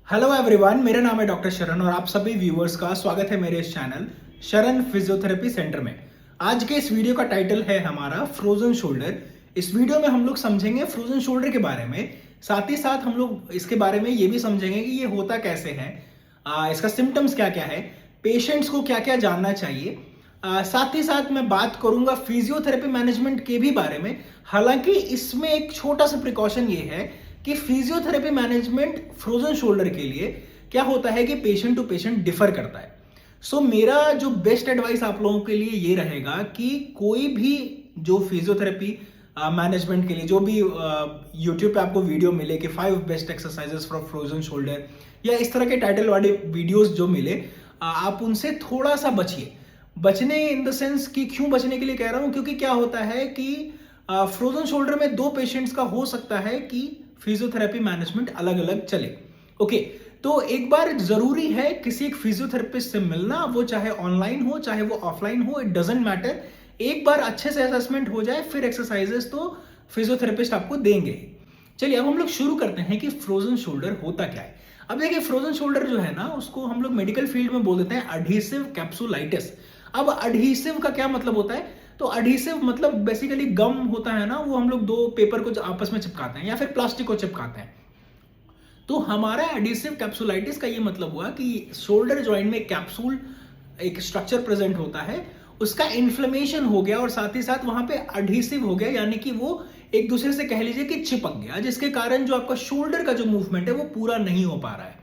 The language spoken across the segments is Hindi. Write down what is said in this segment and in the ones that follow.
हेलो एवरीवन, मेरा नाम है डॉक्टर शरण और आप सभी व्यूअर्स का स्वागत है मेरे इस चैनल शरण फिजियोथेरेपी सेंटर में। आज के इस वीडियो का टाइटल है हमारा फ्रोजन शोल्डर। इस वीडियो में हम लोग समझेंगे फ्रोजन शोल्डर के बारे में, साथ ही साथ हम लोग इसके बारे में ये भी समझेंगे कि ये होता कैसे है, इसका सिम्टम्स क्या क्या है, पेशेंट्स को क्या क्या जानना चाहिए। साथ ही साथ मैं बात करूंगा फिजियोथेरेपी मैनेजमेंट के भी बारे में। हालांकि इसमें एक छोटा सा प्रिकॉशन ये है कि फिजियोथेरेपी मैनेजमेंट फ्रोजन शोल्डर के लिए क्या होता है कि पेशेंट टू पेशेंट डिफर करता है। सो मेरा जो बेस्ट एडवाइस आप लोगों के लिए ये रहेगा कि कोई भी जो फिजियोथेरेपी मैनेजमेंट के लिए जो भी यूट्यूब पे आपको वीडियो मिले कि 5 best exercises for frozen shoulder या इस तरह के टाइटल वाले वीडियोस जो मिले, आप उनसे थोड़ा सा बचिए। बचने इन द सेंस कि क्यों बचने के लिए कह रहा हूं, क्योंकि क्या होता है कि फ्रोजन शोल्डर में 2 पेशेंट्स का हो सकता है कि फिजियोथेरेपी मैनेजमेंट अलग अलग चले। ओके, तो एक बार जरूरी है किसी एक फिजियोथेरेपिस्ट से मिलना, वो चाहे ऑनलाइन हो चाहे वो ऑफलाइन हो, इट डजेंट मैटर। एक बार अच्छे से असेसमेंट हो जाए फिर एक्सरसाइजेस तो फिजियोथेरेपिस्ट आपको देंगे। चलिए अब हम लोग शुरू करते हैं कि फ्रोजन शोल्डर होता क्या है। अब देखिए, फ्रोजन शोल्डर जो है ना, उसको हम लोग मेडिकल फील्ड में बोल देते हैं अडहेसिव कैप्सुलाइटिस। अब अडहेसिव का क्या मतलब होता है? तो अडहेसिव मतलब बेसिकली गम होता है ना, वो हम लोग 2 पेपर को आपस में चिपकाते हैं या फिर प्लास्टिक को चिपकाते हैं। तो हमारा एडिसिव कैप्सुलाइटिस का ये मतलब हुआ कि शोल्डर जॉइंट में कैप्सूल एक स्ट्रक्चर प्रेजेंट होता है, उसका इन्फ्लेमेशन हो गया और साथ ही साथ वहां पे अडहेसिव हो गया, यानी कि वो एक दूसरे से कह लीजिए कि चिपक गया, जिसके कारण जो आपका शोल्डर का जो मूवमेंट है वो पूरा नहीं हो पा रहा है।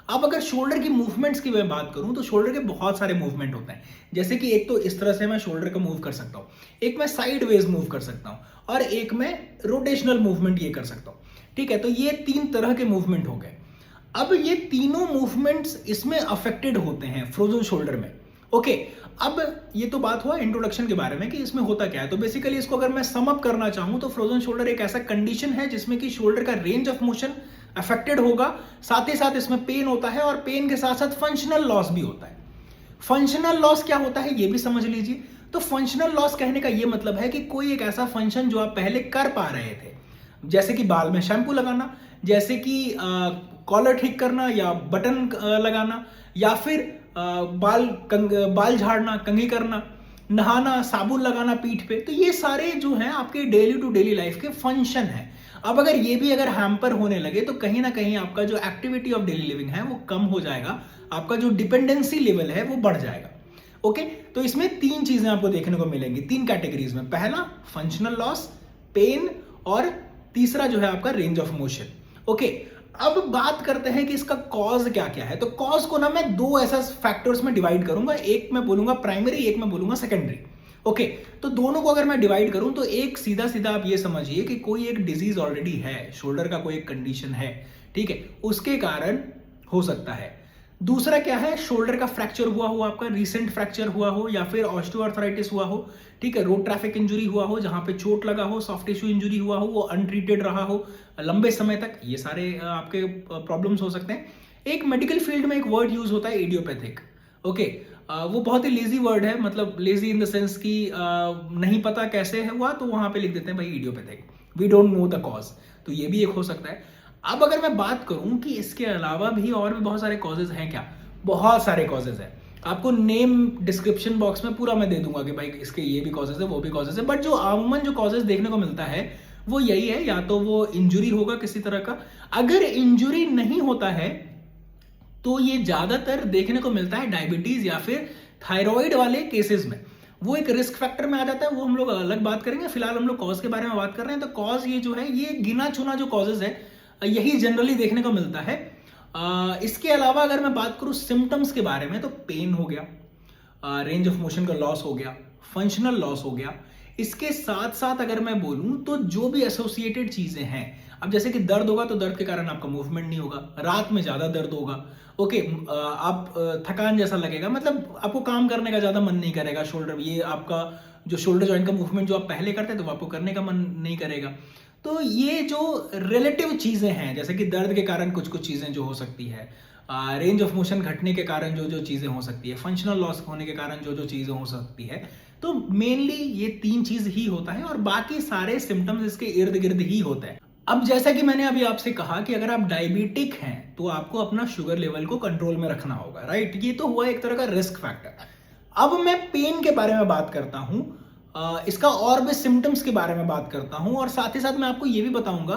अब अगर शोल्डर की मूवमेंट्स की मैं बात करूं तो शोल्डर के बहुत सारे मूवमेंट होते हैं। जैसे कि एक तो इस तरह से मैं शोल्डर को मूव कर सकता हूं, एक मैं साइड वेज मूव कर सकता हूं और एक मैं रोटेशनल मूवमेंट ये कर सकता हूं। ठीक है, तो ये 3 तरह के मूवमेंट हो गए। अब ये तीनों मूवमेंट्स इसमें अफेक्टेड होते हैं फ्रोजन शोल्डर में। ओके, अब ये तो बात हुआ इंट्रोडक्शन के बारे में कि इसमें होता क्या है। तो बेसिकली इसको अगर मैं सम अप करना चाहूं तो फ्रोजन शोल्डर एक ऐसा कंडीशन है जिसमें कि शोल्डर का रेंज ऑफ मोशन अफेक्टेड होगा, साथ ही साथ इसमें पेन होता है और पेन के साथ साथ फंक्शनल लॉस भी होता है। फंक्शनल लॉस क्या होता है ये भी समझ लीजिए। तो फंक्शनल लॉस कहने का ये मतलब है कि कोई एक ऐसा फंक्शन जो आप पहले कर पा रहे थे, जैसे कि बाल में शैम्पू लगाना, जैसे कि कॉलर ठीक करना या बटन लगाना, या फिर बाल झाड़ना, कंघी करना, नहाना, साबुन लगाना पीठ पे, तो ये सारे जो हैं आपके डेली टू डेली लाइफ के फंक्शन हैं। अब अगर ये भी अगर हैम्पर होने लगे तो कहीं ना कहीं आपका जो एक्टिविटी ऑफ डेली लिविंग है वो कम हो जाएगा, आपका जो डिपेंडेंसी लेवल है वो बढ़ जाएगा। ओके, तो इसमें 3 चीजें आपको देखने को मिलेंगी 3 कैटेगरीज में। पहला फंक्शनल लॉस, पेन, और तीसरा जो है आपका रेंज ऑफ मोशन। ओके, अब बात करते हैं कि इसका कॉज क्या क्या है। तो कॉज को ना मैं 2 ऐसा फैक्टर्स में डिवाइड करूंगा, एक मैं बोलूंगा प्राइमरी, एक मैं बोलूंगा सेकेंडरी। ओके, तो दोनों को अगर मैं डिवाइड करूं तो एक सीधा सीधा आप ये समझिए कि कोई एक डिजीज ऑलरेडी है, शोल्डर का कोई एक कंडीशन है, ठीक है, उसके कारण हो सकता है। दूसरा क्या है, शोल्डर का फ्रैक्चर हुआ हो, आपका रिसेंट फ्रैक्चर हुआ हो, या फिर ऑस्टियोआर्थराइटिस हुआ हो, ठीक है, रोड ट्रैफिक इंजरी हुआ हो जहां पे चोट लगा हो, सॉफ्ट टिश्यू इंजरी हुआ हो, वो अनट्रीटेड रहा हो लंबे समय तक, ये सारे आपके प्रॉब्लम्स हो सकते हैं। एक मेडिकल फील्ड में एक वर्ड यूज होता है इडियोपैथिक। ओके, वो बहुत ही लेजी वर्ड है, मतलब लेजी इन द सेंस कि नहीं पता कैसे है हुआ तो वहां पे लिख देते हैं भाई idiopathic, we don't know the cause. तो ये भी एक हो सकता है। अब अगर मैं बात करूं कि इसके अलावा भी और भी बहुत सारे कॉजेज हैं क्या, बहुत सारे कॉजेज हैं। आपको नेम डिस्क्रिप्शन बॉक्स में पूरा मैं दे दूंगा कि भाई इसके ये भी कॉजेज है वो भी कॉजेज है, बट जो आमूमन जो कॉजेज देखने को मिलता है वो यही है, या तो वो इंजुरी होगा किसी तरह का। अगर इंजुरी नहीं होता है तो ये ज्यादातर देखने को मिलता है डायबिटीज या फिर थायराइड वाले केसेस में, वो एक रिस्क फैक्टर में आ जाता है, वो हम लोग अलग बात करेंगे। फिलहाल हम लोग कॉज के बारे में बात कर रहे हैं। तो कॉज ये जो है, ये गिना चुना जो कॉजेज है यही जनरली देखने को मिलता है। इसके अलावा अगर मैं बात करूं सिम्टम्स के बारे में तो पेन हो गया, रेंज ऑफ मोशन का लॉस हो गया, फंक्शनल लॉस हो गया। इसके साथ साथ अगर मैं बोलूं तो जो भी एसोसिएटेड चीजें हैं, अब जैसे कि दर्द होगा तो दर्द के कारण आपका मूवमेंट नहीं होगा, रात में ज्यादा दर्द होगा। ओके, आप थकान जैसा लगेगा, मतलब आपको काम करने का ज्यादा मन नहीं करेगा। शोल्डर, ये आपका जो शोल्डर जॉइंट का मूवमेंट जो आप पहले करते थे तो आपको करने का मन नहीं करेगा। तो ये जो रिलेटिव चीजें हैं, जैसे कि दर्द के कारण कुछ कुछ चीजें जो हो सकती है, रेंज ऑफ मोशन घटने के कारण जो जो चीजें हो सकती है, फंक्शनल लॉस होने के कारण जो जो चीजें हो सकती है, तो मेनली ये 3 चीज ही होता है और बाकी सारे सिम्टम्स इसके इर्द गिर्द ही होते हैं। अब जैसा कि मैंने अभी आपसे कहा कि अगर आप डायबिटिक हैं तो आपको अपना शुगर लेवल को कंट्रोल में रखना होगा, राइट? ये तो हुआ एक तरह का रिस्क फैक्टर। अब मैं पेन के बारे में बात करता हूं, इसका और भी सिम्टम्स के बारे में बात करता हूं, और साथ ही साथ मैं आपको ये भी बताऊंगा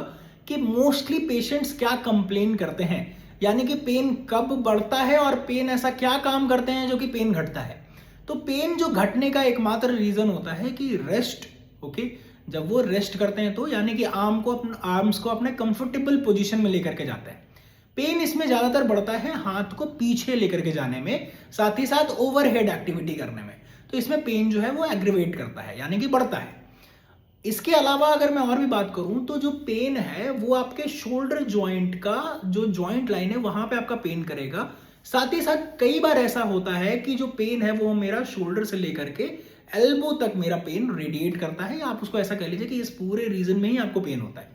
कि मोस्टली पेशेंट्स क्या कंप्लेन करते हैं, यानी कि पेन कब बढ़ता है और पेन ऐसा क्या काम करते हैं जो कि पेन घटता है। तो पेन जो घटने का एकमात्र रीजन होता है कि रेस्ट, ओके? जब वो रेस्ट करते हैं तो यानी कि आर्म्स को अपने कंफर्टेबल पोजीशन में लेकर के जाते हैं। पेन इसमें ज्यादातर बढ़ता है हाथ को पीछे लेकर के जाने में, साथ ही साथ ओवरहेड एक्टिविटी करने में। तो इसमें पेन जो है वो एग्रीवेट करता है, यानी कि बढ़ता है। इसके अलावा अगर मैं और भी बात करूं तो जो पेन है वो आपके शोल्डर जॉइंट का जो जॉइंट लाइन है वहां पे आपका पेन करेगा। साथ ही साथ कई बार ऐसा होता है कि जो पेन है वो मेरा शोल्डर से लेकर के एल्बो तक मेरा पेन रेडिएट करता है, या आप उसको ऐसा कह लीजिए कि इस पूरे रीजन में ही आपको पेन होता है।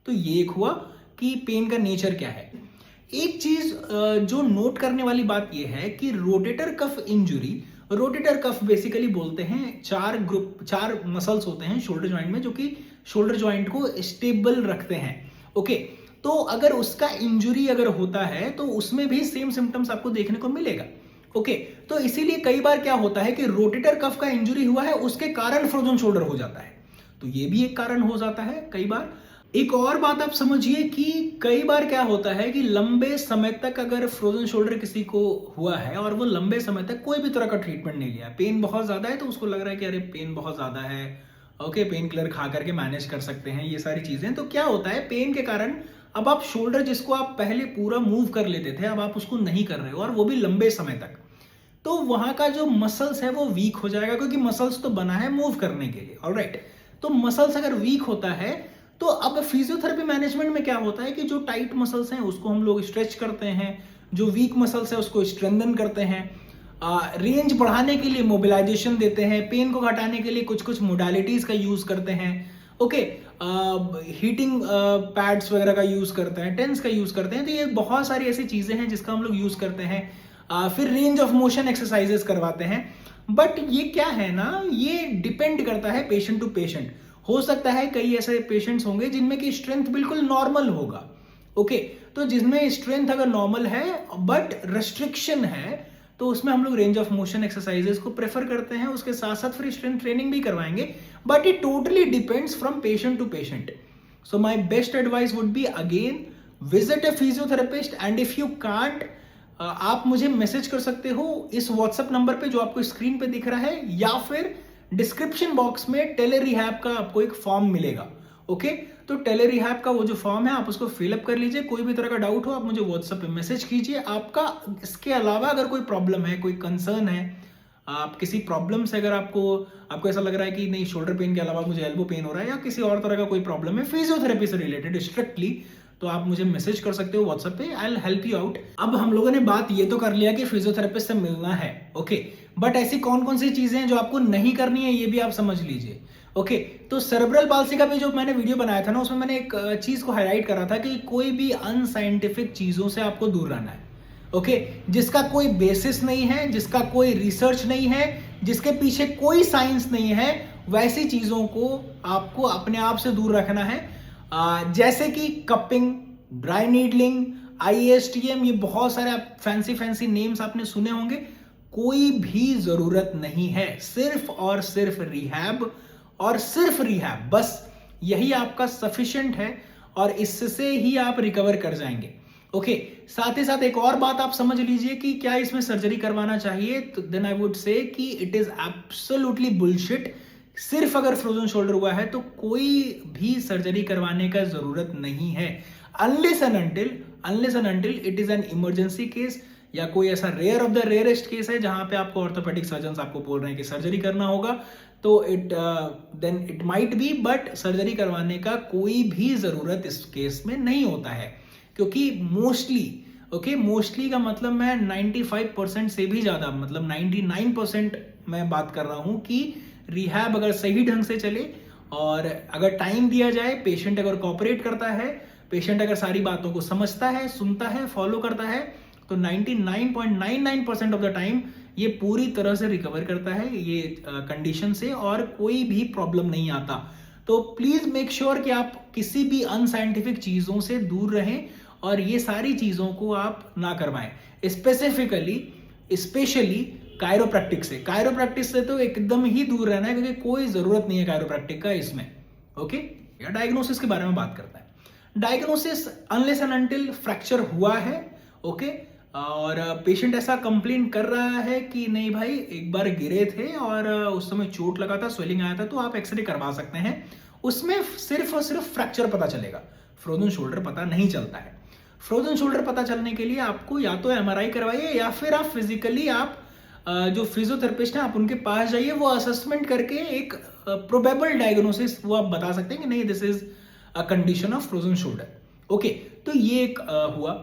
तो ये एक हुआ कि पेन का नेचर क्या है। एक चीज जो नोट करने वाली बात यह है कि rotator cuff injury, rotator cuff basically बोलते हैं चार मसल्स होते हैं शोल्डर जॉइंट में जो कि शोल्डर जॉइंट को स्टेबल रखते हैं, ओके? तो अगर उसका इंजुरी अगर होता है तो उसमें भी सेम सिम्टम्स आपको देखने को मिलेगा, ओके? तो इसीलिए कई बार क्या होता है कि रोटेटर कफ का इंजुरी हुआ है उसके कारण फ्रोजन शोल्डर हो जाता है, तो ये भी एक कारण हो जाता है कई बार। एक और बात आप समझिए कि कई बार क्या होता है कि लंबे समय तक अगर फ्रोजन शोल्डर किसी को हुआ है और वो लंबे समय तक कोई भी तरह का ट्रीटमेंट नहीं लिया, पेन बहुत ज्यादा है तो उसको लग रहा है कि अरे पेन बहुत ज्यादा है, ओके, पेन किलर खा करके मैनेज कर सकते हैं, ये सारी चीजें। तो क्या होता है पेन के कारण अब आप शोल्डर जिसको आप पहले पूरा मूव कर लेते थे अब आप उसको नहीं कर रहे हो, और वो भी लंबे समय तक, तो वहां का जो मसल्स है वो वीक हो जाएगा, क्योंकि मसल्स तो बना है मूव करने के लिए, ऑलराइट? तो मसल्स अगर वीक होता है तो अब फिजियोथेरेपी मैनेजमेंट में क्या होता है कि जो टाइट मसल्स हैं उसको हम लोग स्ट्रेच करते हैं, जो वीक मसल्स है उसको स्ट्रेंथन करते हैं, रेंज बढ़ाने के लिए मोबिलाइजेशन देते हैं, पेन को घटाने के लिए कुछ कुछ मोडालिटीज का यूज करते हैं, ओके? हीटिंग पैड्स वगैरह का यूज करते हैं, टेंस का यूज करते हैं। तो ये बहुत सारी ऐसी चीजें हैं जिसका हम लोग यूज करते हैं। फिर रेंज ऑफ मोशन एक्सरसाइजेस करवाते हैं। बट ये क्या है ना, ये डिपेंड करता है पेशेंट टू पेशेंट। हो सकता है कई ऐसे पेशेंट्स होंगे जिनमें की स्ट्रेंथ बिल्कुल नॉर्मल होगा, ओके? तो जिसमें स्ट्रेंथ अगर नॉर्मल है बट रेस्ट्रिक्शन है तो उसमें हम लोग रेंज ऑफ मोशन एक्सरसाइजेस को प्रेफर करते हैं, उसके साथ साथ फिर स्ट्रेंथ ट्रेनिंग भी करवाएंगे। But it totally depends from patient to patient. So my best advice would be again visit a physiotherapist, and if you can't आप मुझे मैसेज कर सकते हो इस व्हाट्सएप नंबर पे जो आपको स्क्रीन पे दिख रहा है, या फिर डिस्क्रिप्शन बॉक्स में टेली रिहैब का आपको एक फॉर्म मिलेगा, ओके? तो टेली रिहैब का वो जो फॉर्म है आप उसको फिलअप कर लीजिए। कोई भी तरह का डाउट हो आप मुझे व्हाट्सएप पे मैसेज कीजिए। आपका इसके अलावा अगर कोई प्रॉब्लम है, कोई कंसर्न है, आप किसी प्रॉब्लम से अगर आपको ऐसा लग रहा है कि नहीं शोल्डर पेन के अलावा मुझे एल्बो पेन हो रहा है या किसी और तरह का कोई प्रॉब्लम है फिजियोथेरेपी से रिलेटेड स्ट्रिक्टली, तो आप मुझे मैसेज कर सकते हो व्हाट्सएप पे। I will help you out. अब हम लोगों ने बात ये तो कर लिया कि फिजियोथेरेपिस्ट से मिलना है, ओके? बट ऐसी कौन कौन सी चीजें हैं जो आपको नहीं करनी है ये भी आप समझ लीजिए, ओके? तो सेरेब्रल पाल्सी का भी जो मैंने वीडियो बनाया था ना उसमें मैंने एक चीज को हाईलाइट करा था कि कोई भी अनसाइंटिफिक चीजों से आपको दूर रहना है, ओके? जिसका कोई बेसिस नहीं है, जिसका कोई रिसर्च नहीं है, जिसके पीछे कोई साइंस नहीं है, वैसी चीजों को आपको अपने आप से दूर रखना है। जैसे कि कपिंग, ड्राई नीडलिंग, IASTM, ये बहुत सारे फैंसी नेम्स आपने सुने होंगे। कोई भी जरूरत नहीं है, सिर्फ और सिर्फ रिहैब, और सिर्फ रिहैब, बस यही आपका सफिशिएंट है और इससे ही आप रिकवर कर जाएंगे, ओके? साथ ही साथ एक और बात आप समझ लीजिए कि क्या इसमें सर्जरी करवाना चाहिए, तो देन आई वुड से कि इट इज एब्सोल्युटली बुलशिट। सिर्फ अगर फ्रोजन शोल्डर हुआ है तो कोई भी सर्जरी करवाने का जरूरत नहीं है, unless and until it is an emergency case या कोई ऐसा rare of the rarest case है जहां पे आपको ऑर्थोपेडिक सर्जन आपको बोल रहे हैं कि सर्जरी करना होगा, तो then it might be, but surgery करवाने का कोई भी जरूरत इस केस में नहीं होता है, क्योंकि मोस्टली का मतलब मैं 95% से भी ज्यादा, मतलब 99% मैं बात कर रहा हूं कि रिहैब अगर सही ढंग से चले और अगर टाइम दिया जाए, पेशेंट अगर कोऑपरेट करता है, पेशेंट अगर सारी बातों को समझता है, सुनता है, फॉलो करता है, तो 99.99% ऑफ द टाइम ये पूरी तरह से रिकवर करता है ये कंडीशन से, और कोई भी प्रॉब्लम नहीं आता। तो प्लीज मेक श्योर कि आप किसी भी अनसाइंटिफिक चीजों से दूर रहें और ये सारी चीजों को आप ना करवाएं, स्पेशली कायरोप्रैक्टिस से तो एकदम ही दूर रहना है, क्योंकि कोई जरूरत नहीं है कायरोप्रैक्टिक का इसमें। ओके, या डायग्नोसिस के बारे में बात करते हैं। Diagnosis unless and until fracture हुआ है, ओके, और पेशेंट ऐसा कंप्लेन कर रहा है कि नहीं भाई एक बार गिरे थे और उस समय चोट लगा था, स्वेलिंग आया था, तो आप एक्सरे करवा सकते हैं। उसमें सिर्फ और सिर्फ फ्रैक्चर पता चलेगा, फ्रोजन शोल्डर पता नहीं चलता है। फ्रोजन शोल्डर पता चलने के लिए आपको या तो एमआरआई करवाइए या फिर आप फिजिकली आप जो फिजियोथेरेपिस्ट हैं आप उनके पास जाइए, वो असेसमेंट करके एक प्रोबेबल डायग्नोसिस वो आप बता सकते हैं कि नहीं this is a condition of frozen shoulder. Okay, तो ये एक हुआ।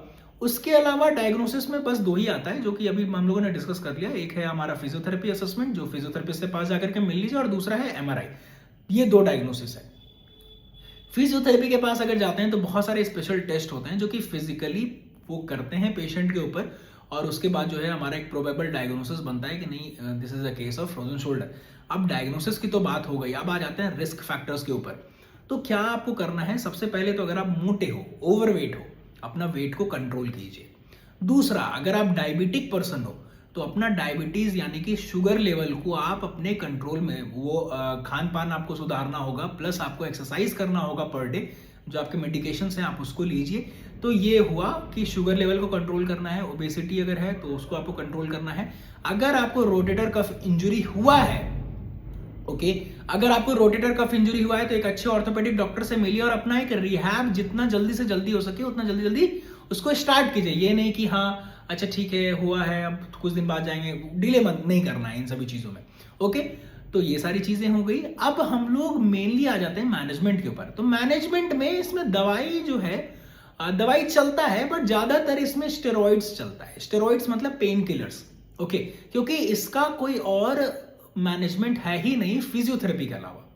उसके अलावा डायग्नोसिस में बस दो ही आता है, जो कि अभी हम लोगों ने डिस्कस कर लिया। एक है हमारा फिजियोथेरेपी असेसमेंट, जो फिजियोथेरेपिस्ट के पास जाकर के मिल लीजिए, और दूसरा है एमआरआई। ये दो डायग्नोसिस है। फिजियोथेरेपी के पास अगर जाते हैं तो बहुत सारे स्पेशल टेस्ट होते हैं जो कि फिजिकली वो करते हैं पेशेंट के ऊपर, और उसके बाद जो है हमारा एक प्रोबेबल डायग्नोसिस बनता है कि नहीं this is a case of frozen shoulder. अब डायग्नोसिस की तो बात हो गई, अब आ जाते हैं रिस्क फैक्टर्स के ऊपर। तो क्या आपको करना है? सबसे पहले तो अगर आप मोटे हो, ओवरवेट हो, अपना वेट को कंट्रोल कीजिए। दूसरा, अगर आप डायबिटिक पर्सन हो तो अपना डायबिटीज यानी कि शुगर लेवल को आप अपने कंट्रोल में, वो खान पान आपको सुधारना होगा, प्लस आपको एक्सरसाइज करना होगा पर डे। जो आपके मेडिकेशन हैं आप उसको लीजिए। तो ये हुआ कि शुगर लेवल को कंट्रोल करना है। ओबेसिटी अगर है तो उसको आपको कंट्रोल करना है। अगर आपको रोटेटर कफ इंजरी हुआ है, ओके, अगर आपको रोटेटर कफ इंजरी हुआ है तो एक अच्छे ऑर्थोपेडिक डॉक्टर से मिलिए और अपना एक रिहैब जितना जल्दी से जल्दी हो सके उतना जल्दी जल्दी उसको स्टार्ट कीजिए। ये नहीं कि हाँ अच्छा ठीक है हुआ है अब कुछ दिन बाद जाएंगे, डिले मत नहीं करना है इन सभी चीजों में। ओके, तो ये सारी चीजें हो गई। अब हम लोग मेनली आ जाते हैं मैनेजमेंट के ऊपर। तो मैनेजमेंट में इसमें दवाई जो है, दवाई चलता है बट ज्यादातर इसमें स्टेरॉइड्स चलता है। स्टेरॉइड्स मतलब पेन किलर्स, ओके, क्योंकि इसका कोई और मैनेजमेंट है ही नहीं फिजियोथेरेपी के अलावा,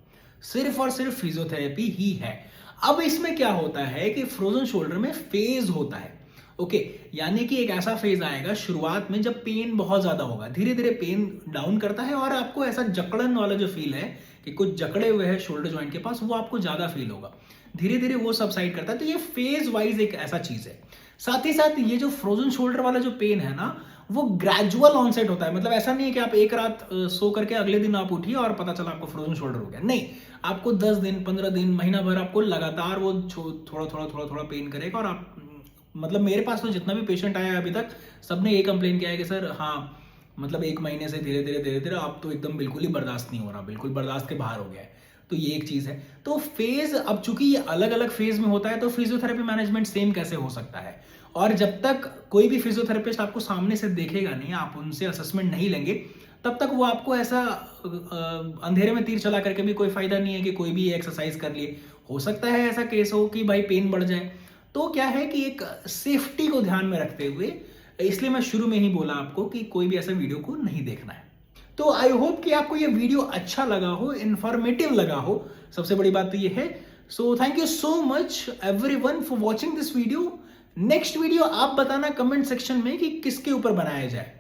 सिर्फ और सिर्फ फिजियोथेरेपी ही है। अब इसमें क्या होता है कि फ्रोजन शोल्डर में फेज होता है, ओके, यानी कि एक ऐसा फेज आएगा शुरुआत में जब पेन बहुत ज्यादा होगा, धीरे धीरे पेन डाउन करता है और आपको ऐसा जकड़न वाला जो फील है कि कुछ जकड़े हुए हैं शोल्डर जॉइंट के पास, वो आपको ज्यादा फील होगा। धीरे धीरे वो सबसाइड करता है। तो ये फेज वाइज एक ऐसा चीज है। साथ ही साथ ये जो फ्रोजन शोल्डर वाला जो पेन है ना, वो ग्रेजुअल ऑनसेट होता है। मतलब ऐसा नहीं है कि आप एक रात सो करके अगले दिन आप उठिए और पता चला आपको फ्रोजन शोल्डर हो गया। नहीं, आपको 10 दिन 15 दिन महीना भर आपको लगातार वो थोड़ा पेन करेगा। और आप मतलब मेरे पास तो जितना भी पेशेंट आया है अभी तक, सबने ये कंप्लेन किया है कि सर हाँ मतलब 1 महीने से धीरे धीरे आप तो एकदम बिल्कुल ही बर्दाश्त नहीं हो रहा, बिल्कुल बर्दाश्त के बाहर हो गया है। तो ये एक चीज है। तो फेज, अब चूंकि ये अलग अलग फेज में होता है तो फिजियोथेरेपी मैनेजमेंट सेम कैसे हो सकता है? और जब तक कोई भी फिजियोथेरेपिस्ट आपको सामने से देखेगा नहीं, आप उनसे असेसमेंट नहीं लेंगे, तब तक वो आपको ऐसा अंधेरे में तीर चला करके भी कोई फायदा नहीं है कि कोई भी एक्सरसाइज कर लिए। हो सकता है ऐसा केस हो कि भाई पेन बढ़ जाए। तो क्या है कि एक सेफ्टी को ध्यान में रखते हुए, इसलिए मैं शुरू में ही बोला आपको कि कोई भी ऐसा वीडियो को नहीं देखना है। तो आई होप कि आपको ये वीडियो अच्छा लगा हो, इंफॉर्मेटिव लगा हो। सबसे बड़ी बात तो ये है। So thank you so much everyone for watching this video. Next video आप बताना कमेंट सेक्शन में कि किसके ऊपर बनाया जाए।